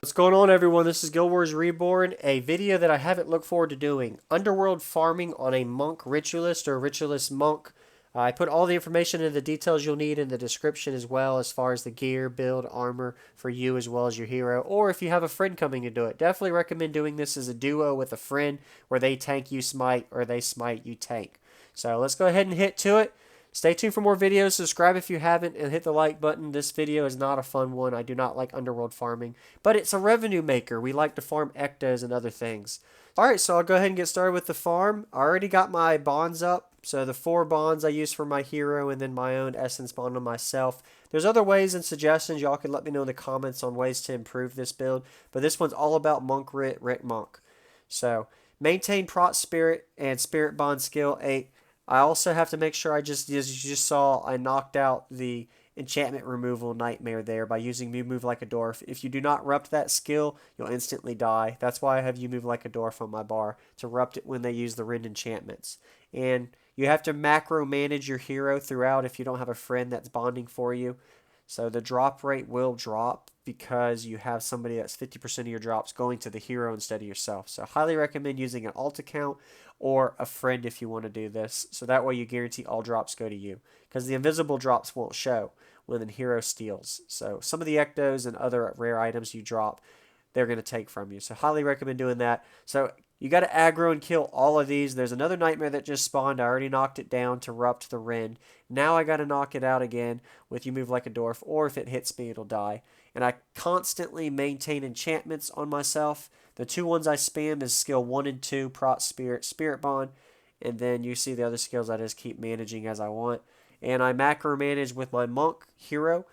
What's going on, everyone? This is GWReborn, a video that I haven't looked forward to doing. Underworld farming on a monk ritualist or ritualist monk. I put all the information and the details you'll need in the description as well, as far as the gear, build, armor for you as well as your hero, or if you have a friend coming to do it. Definitely recommend doing this as a duo with a friend where they tank you smite or they smite you tank. So let's go ahead and hit to it. Stay tuned for more videos. Subscribe if you haven't and hit the like button. This video is not a fun one. I do not like underworld farming, but it's a revenue maker. We like to farm ectos and other things. Alright, so I'll go ahead and get started with the farm. I already got my bonds up. So the 4 bonds I use for my hero and then my own essence bond on myself. There's other ways and suggestions. Y'all can let me know in the comments on ways to improve this build. But this one's all about monk writ monk. So maintain prot spirit and spirit bond skill 8. I also have to make sure as you just saw, I knocked out the enchantment removal nightmare there by using You Move Like a Dwarf. If you do not rupt that skill, you'll instantly die. That's why I have You Move Like a Dwarf on my bar, to rupt it when they use the rend enchantments. And you have to macro manage your hero throughout if you don't have a friend that's bonding for you. So the drop rate will drop because you have somebody that's 50% of your drops going to the hero instead of yourself. So highly recommend using an alt account or a friend if you want to do this. So that way you guarantee all drops go to you, because the invisible drops won't show when the hero steals. So some of the ectos and other rare items you drop, they're going to take from you. So highly recommend doing that. So you got to aggro and kill all of these. There's another nightmare that just spawned. I already knocked it down to rupt the rend. Now I got to knock it out again with You Move Like a Dwarf, or if it hits me, it'll die. And I constantly maintain enchantments on myself. The 2 ones I spam is skill 1 and 2, Prot Spirit, Spirit Bond. And then you see the other skills I just keep managing as I want. And I macro manage with my monk hero.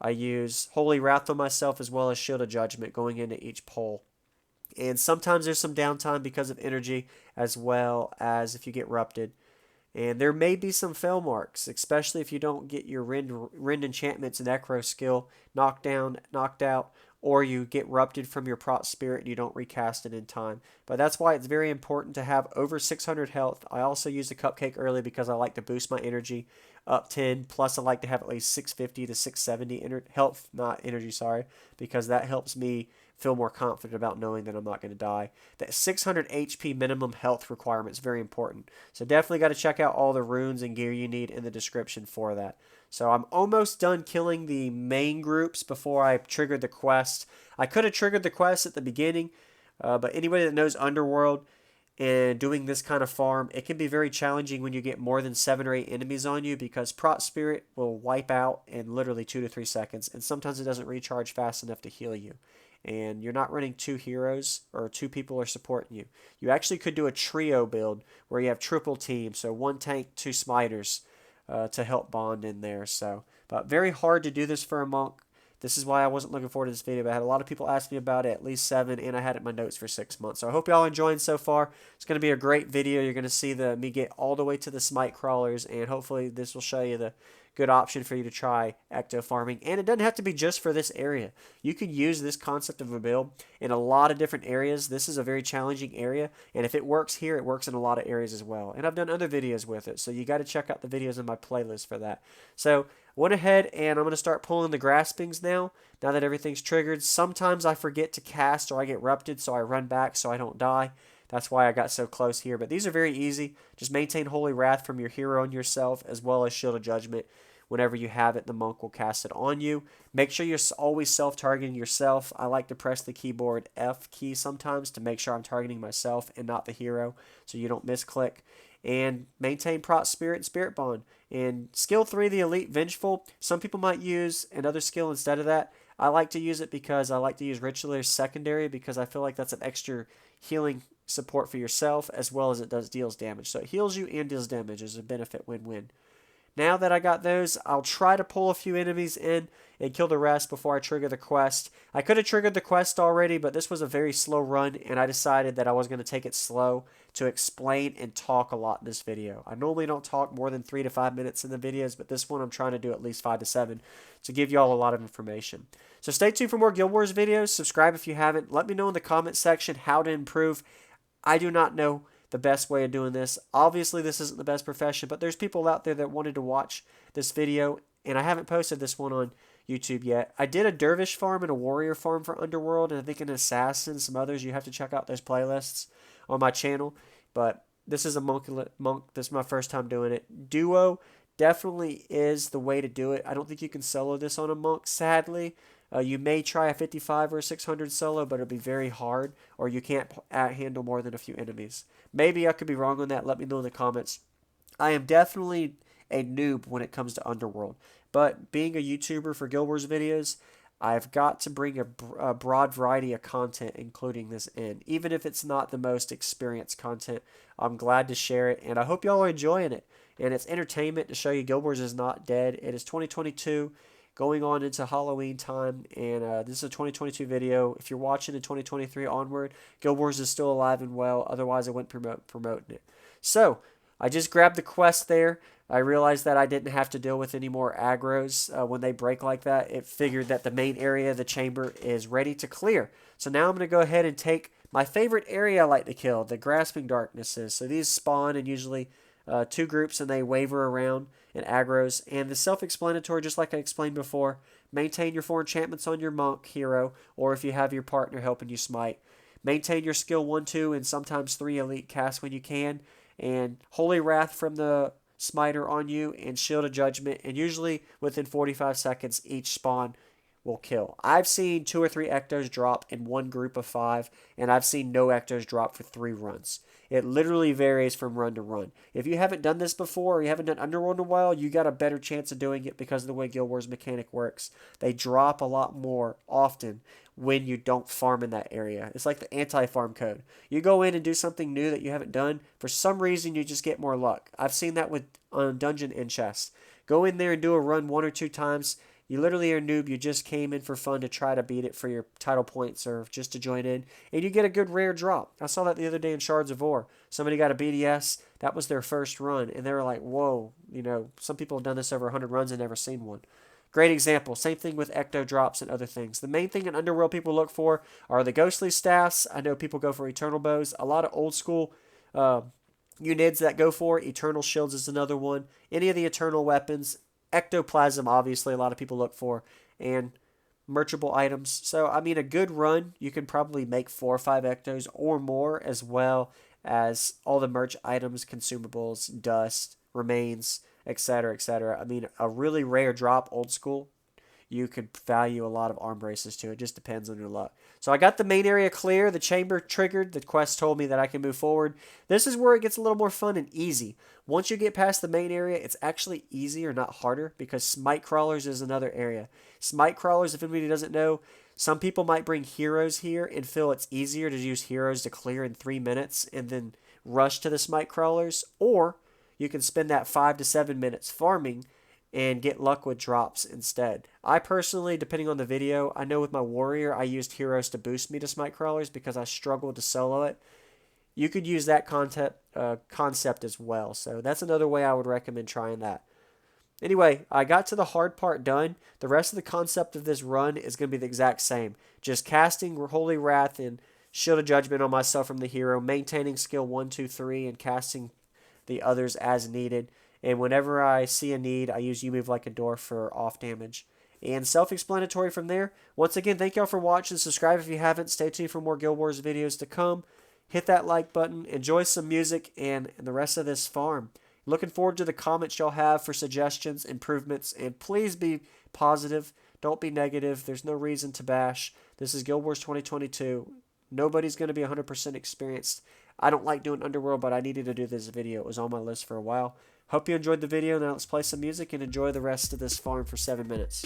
I use Holy Wrath on myself as well as Shield of Judgment going into each pole. And sometimes there's some downtime because of energy, as well as if you get rupted. And there may be some fail marks, especially if you don't get your Rend enchantments and Necro skill knocked down, knocked out, or you get rupted from your Prot Spirit and you don't recast it in time. But that's why it's very important to have over 600 health. I also use the Cupcake early because I like to boost my energy up 10. Plus, I like to have at least 650 to 670 health, not energy, sorry, because that helps me feel more confident about knowing that I'm not going to die. That 600 HP minimum health requirement is very important. So definitely got to check out all the runes and gear you need in the description for that. So I'm almost done killing the main groups before I triggered the quest. I could have triggered the quest at the beginning, but anybody that knows Underworld and doing this kind of farm, it can be very challenging when you get more than 7 or 8 enemies on you, because Prot Spirit will wipe out in literally 2 to 3 seconds, and sometimes it doesn't recharge fast enough to heal you. And you're not running 2 heroes or 2 people are supporting you. You actually could do a trio build where you have triple team, so 1 tank, 2 smiters to help bond in there. So, but very hard to do this for a monk. This is why I wasn't looking forward to this video, but I had a lot of people ask me about it, at least 7, and I had it in my notes for 6 months. So I hope y'all enjoying so far. It's going to be a great video. You're going to see me get all the way to the Smite crawlers, and hopefully this will show you the good option for you to try ecto farming. And it doesn't have to be just for this area. You can use this concept of a build in a lot of different areas. This is a very challenging area, and if it works here, it works in a lot of areas as well. And I've done other videos with it, so you got to check out the videos in my playlist for that. So went ahead and I'm going to start pulling the graspings now that everything's triggered. Sometimes I forget to cast or I get rupted, so I run back so I don't die. That's why I got so close here. But these are very easy. Just maintain Holy Wrath from your hero and yourself, as well as Shield of Judgment. Whenever you have it, the monk will cast it on you. Make sure you're always self-targeting yourself. I like to press the keyboard F key sometimes to make sure I'm targeting myself and not the hero, so you don't misclick. And maintain Prot Spirit and Spirit Bond. And skill 3, the Elite Vengeful, some people might use another skill instead of that. I like to use it because I like to use Ritualer's Secondary, because I feel like that's an extra healing support for yourself, as well as it deals damage. So it heals you and deals damage as a benefit win-win. Now that I got those, I'll try to pull a few enemies in and kill the rest before I trigger the quest. I could have triggered the quest already, but this was a very slow run, and I decided that I was going to take it slow to explain and talk a lot in this video. I normally don't talk more than 3 to 5 minutes in the videos, but this one I'm trying to do at least 5 to 7 to give y'all a lot of information. So stay tuned for more Guild Wars videos. Subscribe if you haven't. Let me know in the comment section how to improve. I do not know the best way of doing this. Obviously, this isn't the best profession, but there's people out there that wanted to watch this video, and I haven't posted this one on YouTube yet. I did a dervish farm and a warrior farm for Underworld, and I think an assassin, some others. You have to check out those playlists on my channel. But this is a monk. This is my first time doing it. Duo definitely is the way to do it. I don't think you can solo this on a monk, sadly. You may try a 55 or a 600 solo, but it'll be very hard, or you can't handle more than a few enemies. Maybe I could be wrong on that. Let me know in the comments. I am definitely a noob when it comes to Underworld, but being a YouTuber for Guild Wars videos, I've got to bring a broad variety of content, including this in. Even if it's not the most experienced content, I'm glad to share it, and I hope y'all are enjoying it. And it's entertainment to show you Guild Wars is not dead. It is 2022. Going on into Halloween time, and this is a 2022 video. If you're watching in 2023 onward, Guild Wars is still alive and well. Otherwise, I wouldn't promoting it. So, I just grabbed the quest there. I realized that I didn't have to deal with any more aggros when they break like that. It figured that the main area of the chamber is ready to clear. So now I'm going to go ahead and take my favorite area I like to kill, the Grasping Darknesses. So these spawn in usually two groups, and they waver around and aggros. And the self-explanatory, just like I explained before, maintain your 4 enchantments on your monk hero, or if you have your partner helping you smite. Maintain your skill 1, 2, and sometimes 3 elite casts when you can. And Holy Wrath from the smiter on you, and Shield of Judgment. And usually within 45 seconds, each spawn will kill. I've seen 2 or 3 ectos drop in one group of 5, and I've seen no ectos drop for 3 runs. It literally varies from run to run. If you haven't done this before, or you haven't done Underworld in a while, you got a better chance of doing it because of the way Guild Wars mechanic works. They drop a lot more often when you don't farm in that area. It's like the anti-farm code. You go in and do something new that you haven't done, for some reason you just get more luck. I've seen that with Dungeon and Chest. Go in there and do a run 1 or 2 times. You literally are a noob. You just came in for fun to try to beat it for your title points or just to join in. And you get a good rare drop. I saw that the other day in Shards of War. Somebody got a BDS. That was their first run. And they were like, whoa. You know, some people have done this over 100 runs and never seen one. Great example. Same thing with Ecto drops and other things. The main thing in Underworld people look for are the ghostly staffs. I know people go for eternal bows. A lot of old school unids that go for eternal shields is another one. Any of the eternal weapons. Ectoplasm, obviously, a lot of people look for, and merchable items. So, I mean, a good run, you can probably make 4 or 5 ectos or more, as well as all the merch items, consumables, dust, remains, etc., etc. I mean, a really rare drop, old school, you could value a lot of arm braces to. It just depends on your luck. So I got the main area clear. The chamber triggered. The quest told me that I can move forward. This is where it gets a little more fun and easy. Once you get past the main area, it's actually easier, not harder, because Smite Crawlers is another area. Smite Crawlers, if anybody doesn't know, some people might bring heroes here and feel it's easier to use heroes to clear in 3 minutes and then rush to the Smite Crawlers, or you can spend that 5 to 7 minutes farming and get luck with drops instead. I personally, depending on the video, I know with my warrior, I used heroes to boost me to Smite Crawlers because I struggled to solo it. You could use that concept as well. So that's another way I would recommend trying that. Anyway, I got to the hard part done. The rest of the concept of this run is going to be the exact same. Just casting Holy Wrath and Shield of Judgment on myself from the hero, maintaining skill 1, 2, 3, and casting the others as needed. And whenever I see a need, I use You Move Like a Door for off damage. And self-explanatory from there. Once again, thank y'all for watching. Subscribe if you haven't. Stay tuned for more Guild Wars videos to come. Hit that like button. Enjoy some music and the rest of this farm. Looking forward to the comments y'all have for suggestions, improvements, and please be positive. Don't be negative. There's no reason to bash. This is Guild Wars 2022. Nobody's going to be 100% experienced. I don't like doing Underworld, but I needed to do this video. It was on my list for a while. Hope you enjoyed the video. Now let's play some music and enjoy the rest of this farm for 7 minutes.